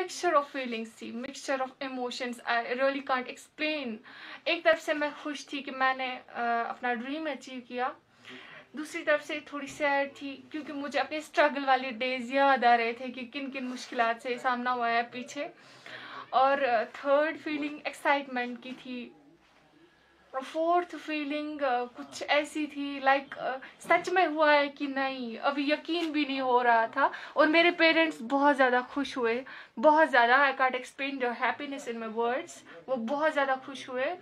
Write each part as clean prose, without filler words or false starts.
Mixture of feelings थी, mixture of emotions, I really can't explain. एक तरफ से मैं खुश थी कि मैंने अपना ड्रीम अचीव किया, दूसरी तरफ से थोड़ी सैड थी क्योंकि मुझे अपने स्ट्रगल वाले डेज याद आ रहे थे कि किन किन मुश्किलात से सामना हुआ है पीछे। और थर्ड फीलिंग एक्साइटमेंट की थी। फोर्थ फीलिंग कुछ ऐसी थी लाइक सच में हुआ है कि नहीं, अभी यकीन भी नहीं हो रहा था। और मेरे पेरेंट्स बहुत ज़्यादा खुश हुए, बहुत ज़्यादा। I can't explain the happiness in my words. वो बहुत ज़्यादा खुश हुए।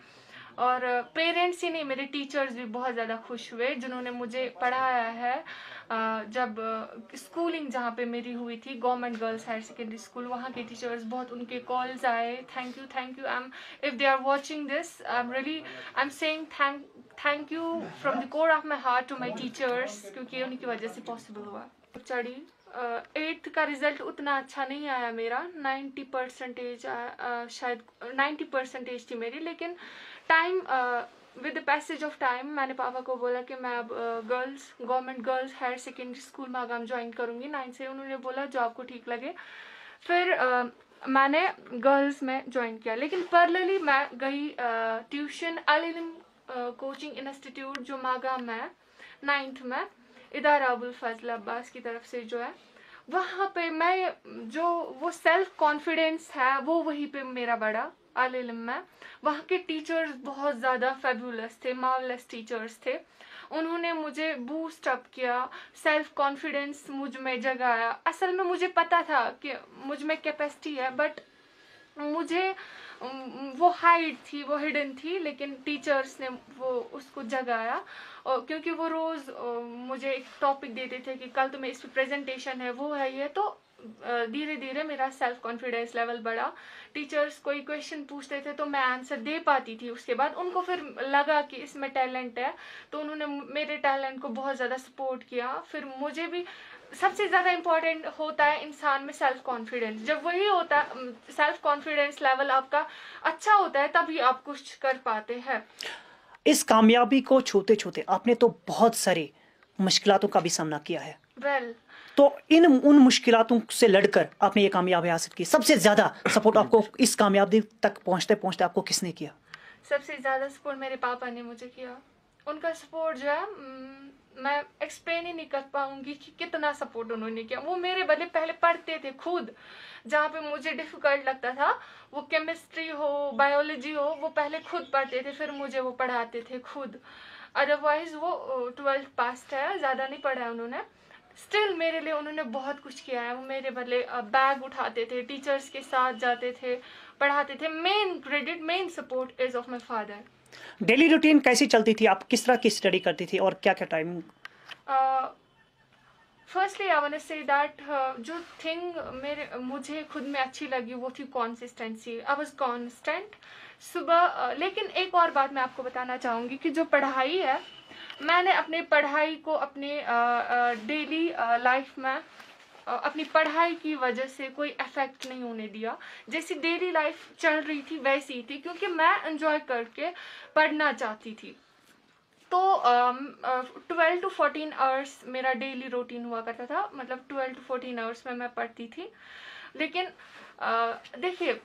और पेरेंट्स ही नहीं, मेरे टीचर्स भी बहुत ज़्यादा खुश हुए जिन्होंने मुझे पढ़ाया है। जब स्कूलिंग जहाँ पे मेरी हुई थी, government girls higher secondary school, वहाँ के टीचर्स बहुत, उनके कॉल्स आए, thank you thank you. I am, if they are watching this, I am saying thank you from the core of my heart to my teachers, क्योंकि उनकी वजह से possible हुआ। चढ़ी 8th का रिजल्ट उतना अच्छा नहीं आया मेरा, 90% शायद 90% थी मेरी। लेकिन time, with the passage of time, मैंने पापा को बोला कि मैं अब government girls higher secondary school मागाम ज्वाइन करूँगी 9 से। उन्होंने बोला जो आपको ठीक लगे। फिर मैंने गर्ल्स में ज्वाइन किया। लेकिन पैरेलली मैं गई ट्यूशन अल-इल्म कोचिंग इंस्टीट्यूट जो मागाम है 9th में, इदारा अबुल फजल अब्बास की तरफ से जो है, वहाँ पे मैं जो वो सेल्फ कॉन्फिडेंस है वो वहीं पे मेरा बढ़ा अल-इल्म में। वहाँ के टीचर्स बहुत ज़्यादा फेबुलस थे, मार्वलस टीचर्स थे। उन्होंने मुझे बूस्ट अप किया, सेल्फ कॉन्फिडेंस मुझ में जगाया। असल में मुझे पता था कि मुझ में कैपेसिटी है, बट मुझे वो हाइड थी, वो हिडन थी, लेकिन टीचर्स ने वो उसको जगाया। और क्योंकि वो रोज़ मुझे एक टॉपिक देते थे कि कल तुम्हें इस पर प्रेजेंटेशन है, वो है ये, तो धीरे धीरे मेरा सेल्फ कॉन्फिडेंस लेवल बढ़ा। टीचर्स कोई क्वेश्चन पूछते थे तो मैं आंसर दे पाती थी। उसके बाद उनको फिर लगा कि इसमें टैलेंट है, तो उन्होंने मेरे टैलेंट को बहुत ज़्यादा सपोर्ट किया। फिर मुझे भी सबसे ज़्यादा इम्पॉर्टेंट होता है इंसान में सेल्फ कॉन्फिडेंस। जब वही होता है, सेल्फ कॉन्फिडेंस लेवल आपका अच्छा होता है, तभी आप कुछ कर पाते हैं। इस कामयाबी को छूते छूते आपने तो बहुत सारी मुश्किलातों का भी सामना किया है। वेल, तो उन मुश्किलातों से लड़कर आपने ये कामयाबी हासिल की। सबसे ज्यादा सपोर्ट आपको इस कामयाबी तक पहुंचते पहुंचते आपको किसने किया? सबसे ज़्यादा सपोर्ट मेरे पापा ने मुझे किया। उनका सपोर्ट जो है, मैं एक्सप्लेन ही नहीं कर पाऊंगी कि कितना सपोर्ट उन्होंने किया। वो मेरे बदले पहले पढ़ते थे खुद, जहाँ पे मुझे डिफिकल्ट लगता था, वो केमिस्ट्री हो बायोलॉजी हो, वो पहले खुद पढ़ते थे, फिर मुझे वो पढ़ाते थे खुद। अदरवाइज वो 12th पास्ट है, ज़्यादा नहीं पढ़ा है उन्होंने। स्टिल मेरे लिए उन्होंने बहुत कुछ किया है। वो मेरे बदले बैग उठाते थे, टीचर्स के साथ जाते थे, पढ़ाते थे। Main credit, main support is of my father. Daily routine कैसी चलती थी? आप किस तरह की स्टडी करती थी और क्या क्या time? Firstly I want to say that जो थिंग मुझे खुद में अच्छी लगी वो थी कंसिस्टेंसी। आई वाज कांस्टेंट सुबह। लेकिन एक और बात मैं आपको बताना चाहूँगी कि जो पढ़ाई है, मैंने अपने पढ़ाई को अपने डेली लाइफ में अपनी पढ़ाई की वजह से कोई इफेक्ट नहीं होने दिया। जैसी डेली लाइफ चल रही थी वैसी ही थी, क्योंकि मैं एंजॉय करके पढ़ना चाहती थी। तो 12 to 14 आवर्स मेरा डेली रूटीन हुआ करता था। मतलब 12 to 14 आवर्स में मैं पढ़ती थी। लेकिन देखिए,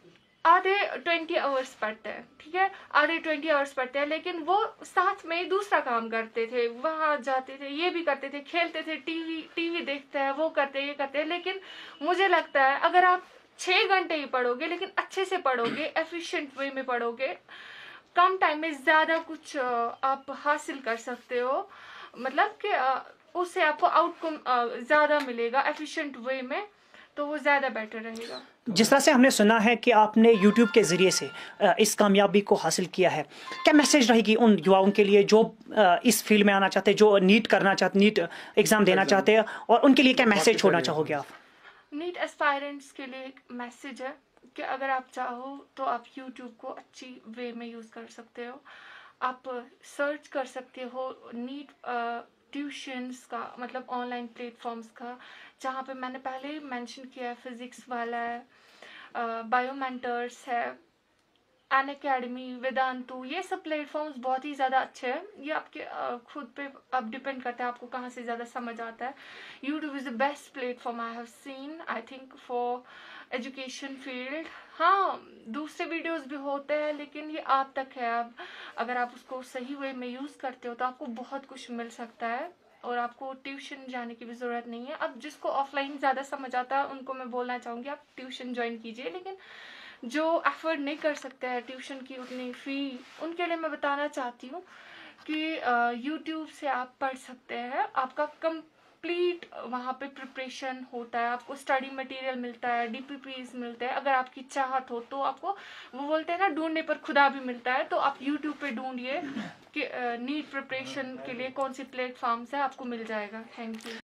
आधे 20 आवर्स पढ़ते हैं, ठीक है, आधे 20 आवर्स पढ़ते हैं, लेकिन वो साथ में दूसरा काम करते थे, वहाँ जाते थे, ये भी करते थे, खेलते थे, टीवी देखते हैं, वो करते हैं, ये करते हैं। लेकिन मुझे लगता है अगर आप 6 घंटे ही पढ़ोगे, लेकिन अच्छे से पढ़ोगे, एफिशिएंट वे में पढ़ोगे, कम टाइम में ज़्यादा कुछ आप हासिल कर सकते हो। मतलब कि उससे आपको आउटकम ज़्यादा मिलेगा एफिशिएंट वे में, तो वो ज़्यादा बेटर रहेगा। जिस तरह से हमने सुना है कि आपने YouTube के ज़रिए से इस कामयाबी को हासिल किया है, क्या मैसेज रहेगी उन युवाओं के लिए जो इस फील्ड में आना चाहते हैं, जो नीट करना चाहते, नीट एग्ज़ाम देना चाहते हैं, और उनके लिए क्या मैसेज छोड़ना चाहोगे आप? नीट एस्पायरेंट्स के लिए एक मैसेज है कि अगर आप चाहो तो आप YouTube को अच्छी वे में यूज़ कर सकते हो। आप सर्च कर सकते हो नीट ट्यूशन्स का, मतलब ऑनलाइन प्लेटफॉर्म्स का, जहाँ पे मैंने पहले ही मेंशन किया है, फिज़िक्स वाला है, बायोमेंटर्स है, अन अकेडमी, वेदांतु, ये सब प्लेटफॉर्म्स बहुत ही ज़्यादा अच्छे हैं। ये आपके खुद पे अब डिपेंड करता है आपको कहाँ से ज़्यादा समझ आता है। YouTube is the best platform I have seen, I think, for education field. हाँ, दूसरे वीडियोस भी होते हैं, लेकिन ये आप तक है। अब अगर आप उसको सही वे में यूज़ करते हो तो आपको बहुत कुछ मिल सकता है और आपको ट्यूशन जाने की भी ज़रूरत नहीं है। अब जिसको ऑफलाइन ज़्यादा समझ आता है उनको मैं बोलना चाहूँगी आप ट्यूशन ज्वाइन कीजिए, लेकिन जो अफोर्ड नहीं कर सकते हैं ट्यूशन की उतनी फ़ी, उनके लिए मैं बताना चाहती हूँ कि यूट्यूब से आप पढ़ सकते हैं। आपका कंप्लीट वहाँ पे प्रिपरेशन होता है, आपको स्टडी मटेरियल मिलता है, DPPs मिलते हैं। अगर आपकी चाहत हो तो आपको, वो बोलते हैं ना, ढूंढने पर खुदा भी मिलता है। तो आप यूट्यूब पे ढूंढिए कि नीट प्रिपरेशन के लिए कौन सी प्लेटफॉर्म्स है, आपको मिल जाएगा। Thank you.